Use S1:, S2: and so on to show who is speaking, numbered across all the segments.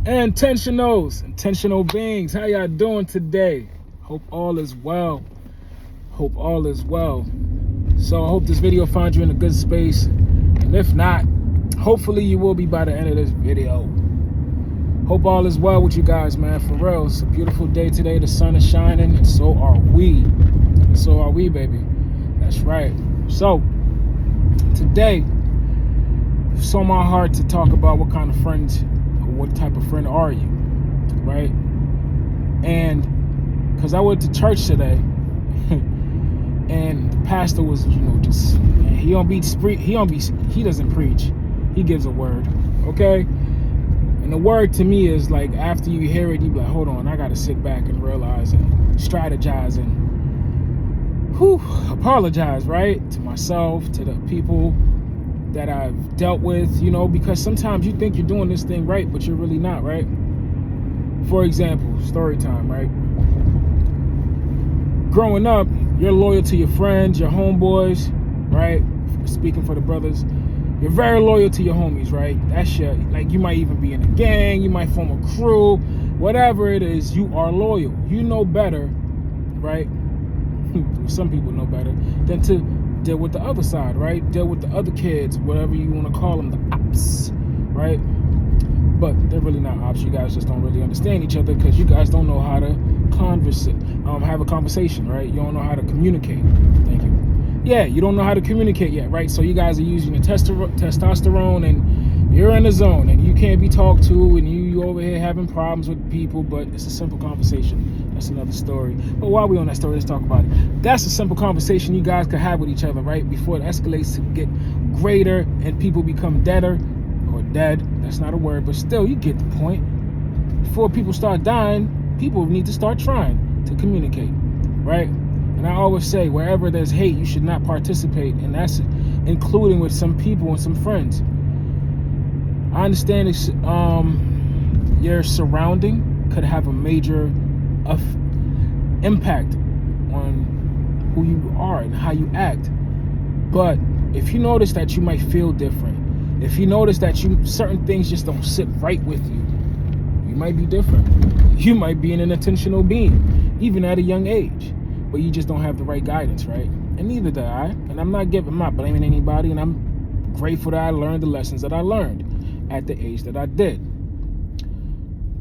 S1: Intentional beings, how y'all doing today? Hope all is well. So I hope this video finds you in a good space, and if not, hopefully you will be by the end of this video. Hope all is well with you guys, man. For real, it's a beautiful day today. The sun is shining, and so are we, baby. That's right. So today it's on my heart to talk about what kind of friends, or what type of friend are you, right? And because I went to church today, and the pastor was, he doesn't preach, he gives a word, okay? And the word to me is like, after you hear it, you be like, hold on, I gotta sit back and realize and strategize and apologize, right? To myself, to the people that I've dealt with, because sometimes you think you're doing this thing right, but you're really not, right? For example, story time, right? Growing up, you're loyal to your friends, your homeboys, right? Speaking for the brothers, you're very loyal to your homies, right? That's like, you might even be in a gang, you might form a crew, whatever it is, you are loyal. You know better, right? Some people know better than to deal with the other side, right? Deal with the other kids, whatever you want to call them, the ops, right? But they're really not ops. You guys just don't really understand each other because you guys don't know how to have a conversation, right? You don't know how to communicate. Thank you. Yeah, you don't know how to communicate yet, right? So you guys are using your testosterone and you're in the zone and you can't be talked to and you over here having problems with people, but it's a simple conversation. That's another story. But while we're on that story, let's talk about it. That's a simple conversation you guys could have with each other, right? Before it escalates to get greater and people become deader or dead. That's not a word, but still, you get the point. Before people start dying, people need to start trying to communicate, right? And I always say, wherever there's hate, you should not participate, and that's including with some people and some friends. I understand your surrounding could have a major impact on who you are and how you act. But if you notice that you might feel different, if you notice that certain things just don't sit right with you, you might be different. You might be an intentional being, even at a young age, but you just don't have the right guidance, right? And neither do I. And I'm not blaming anybody, and I'm grateful that I learned the lessons that I learned at the age that I did.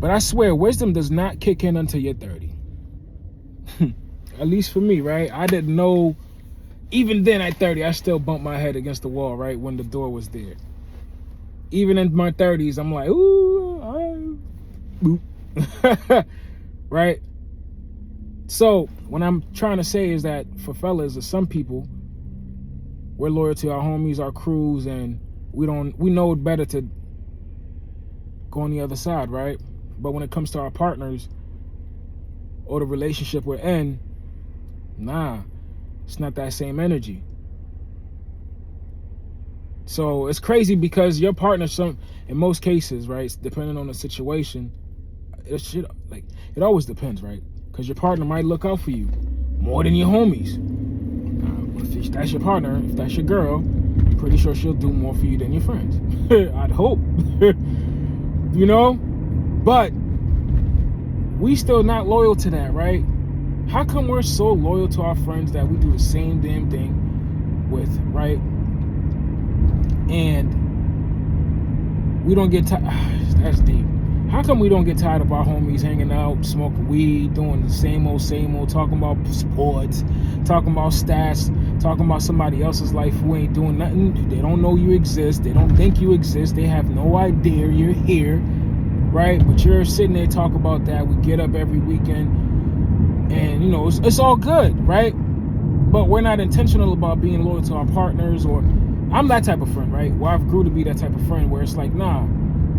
S1: But I swear, wisdom does not kick in until you're 30. At least for me, right? I didn't know. Even then at 30, I still bumped my head against the wall, right? When the door was there. Even in my 30s, I'm like, boop. Right? So what I'm trying to say is that for fellas, or some people, we're loyal to our homies, our crews, and we know it better to go on the other side, right? But when it comes to our partners or the relationship we're in, nah, it's not that same energy. So it's crazy because your partner, in most cases, right, depending on the situation, it always depends, right? Because your partner might look out for you more than your homies. If that's your partner, if that's your girl, I'm pretty sure she'll do more for you than your friends. I'd hope. But we still not loyal to that, right? How come we're so loyal to our friends that we do the same damn thing with, right? And we don't get tired. That's deep. How come we don't get tired of our homies hanging out, smoking weed, doing the same old, talking about sports, talking about stats, talking about somebody else's life who ain't doing nothing? They don't know you exist. They don't think you exist. They have no idea you're here, right? But you're sitting there talking about that. We get up every weekend and, it's all good, right? But we're not intentional about being loyal to our partners, or I'm that type of friend, right? Well, I've grew to be that type of friend where it's like, nah,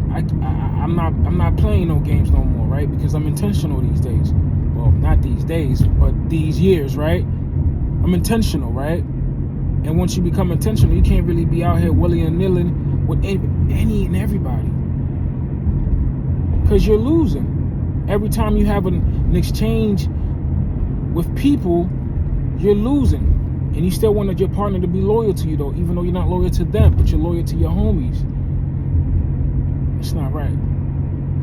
S1: I'm not playing no games no more, right? Because I'm intentional these days. Well, not these days, but these years, right? I'm intentional, right? And once you become intentional, you can't really be out here willy-nilly with any and everybody, because you're losing. Every time you have an exchange with people, you're losing. And you still wanted your partner to be loyal to you, though, even though you're not loyal to them, but you're loyal to your homies. It's not right.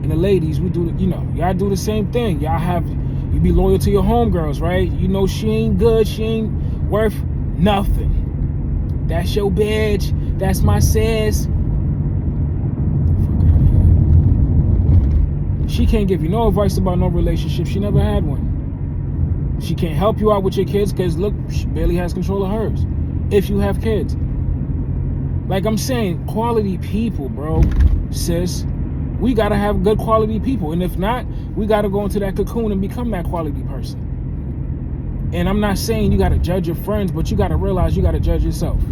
S1: And the ladies, we do, y'all do the same thing. You be loyal to your homegirls, right? You know she ain't good, she ain't worth nothing. That's your bitch. That's my sis. She can't give you no advice about no relationship. She never had one. She can't help you out with your kids because, look, she barely has control of hers. If you have kids. Like I'm saying, quality people, bro, sis. We got to have good quality people. And if not, we got to go into that cocoon and become that quality person. And I'm not saying you got to judge your friends, but you got to realize you got to judge yourself.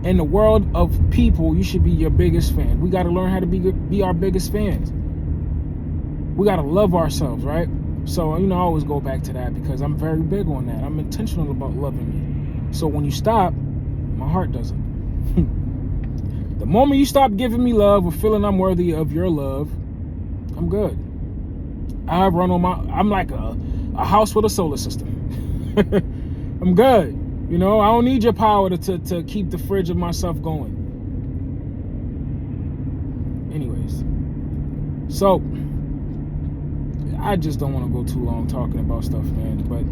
S1: In the world of people, you should be your biggest fan. We got to learn how to be our biggest fans. We got to love ourselves, right? So, I always go back to that because I'm very big on that. I'm intentional about loving me. So when you stop, my heart doesn't. The moment you stop giving me love or feeling I'm worthy of your love, I'm good. I'm like a house with a solar system. I'm good. I don't need your power to keep the fridge of myself going. Anyways, so I just don't want to go too long talking about stuff, man. But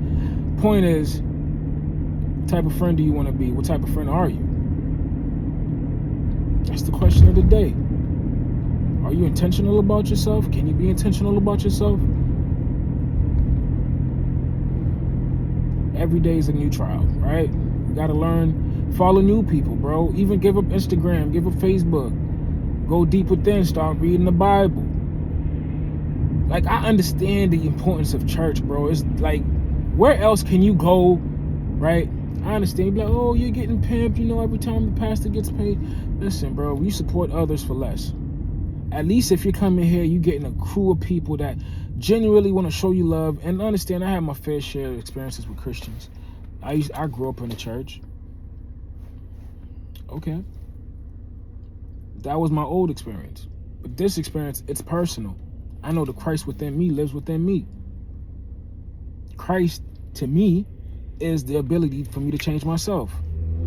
S1: point is, what type of friend do you want to be? What type of friend are you? That's the question of the day. Are you intentional about yourself? Can you be intentional about yourself? Every day is a new trial, right? You gotta learn, follow new people, bro. Even give up Instagram, give up Facebook. Go deep within, start reading the Bible. Like, I understand the importance of church, bro. It's like, where else can you go, right? I understand. You're like, oh, you're getting pimped, every time the pastor gets paid. Listen, bro, you support others for less. At least if you're coming here, you're getting a crew of people that genuinely want to show you love. And understand, I have my fair share of experiences with Christians. I grew up in the church. Okay. That was my old experience. But this experience, it's personal. I know the Christ within me lives within me. Christ, to me, is the ability for me to change myself.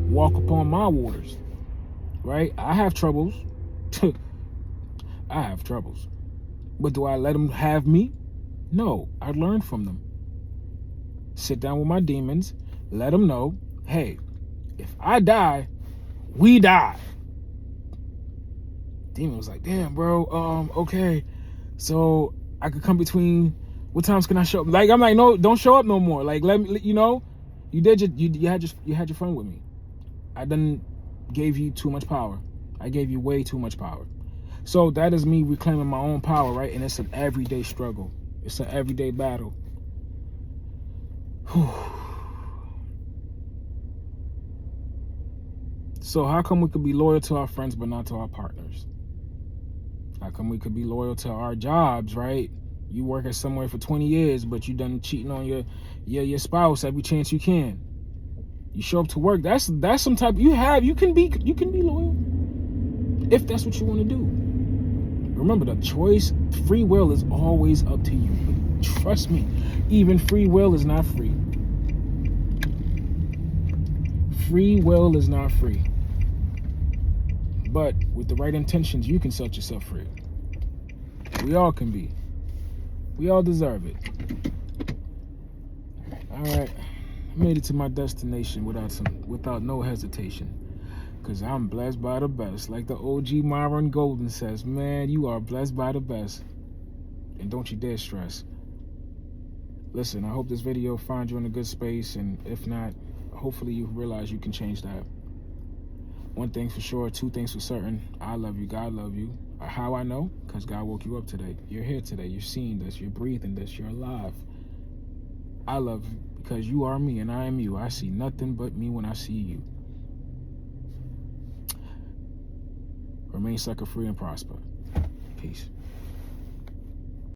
S1: Walk upon my waters. Right? I have troubles. I have troubles. But do I let them have me? No, I learn from them. Sit down with my demons, let them know, hey, if I die, we die. Demon was like, damn, bro, okay. So I could come between, what times can I show up? Like, I'm like, no, don't show up no more. Like, let me, you had your fun with me. I done gave you too much power. I gave you way too much power. So that is me reclaiming my own power, right? And it's an everyday struggle. It's an everyday battle. So how come we could be loyal to our friends but not to our partners? How come we could be loyal to our jobs, right? You work at somewhere for 20 years, but you done cheating on your spouse every chance you can. You show up to work. That's some type you can be loyal if that's what you want to do. Remember, the choice, free will is always up to you. But trust me, even free will is not free. Free will is not free. But with the right intentions, you can set yourself free. We all can be. We all deserve it. All right. I made it to my destination without no hesitation. Because I'm blessed by the best. Like the OG Myron Golden says, man, you are blessed by the best. And don't you dare stress. Listen, I hope this video finds you in a good space. And if not, hopefully you realize you can change that. One thing for sure, two things for certain. I love you, God love you. How I know? Because God woke you up today. You're here today. You're seeing this. You're breathing this. You're alive. I love you because you are me and I am you. I see nothing but me when I see you. Remain sucker free and prosper. Peace.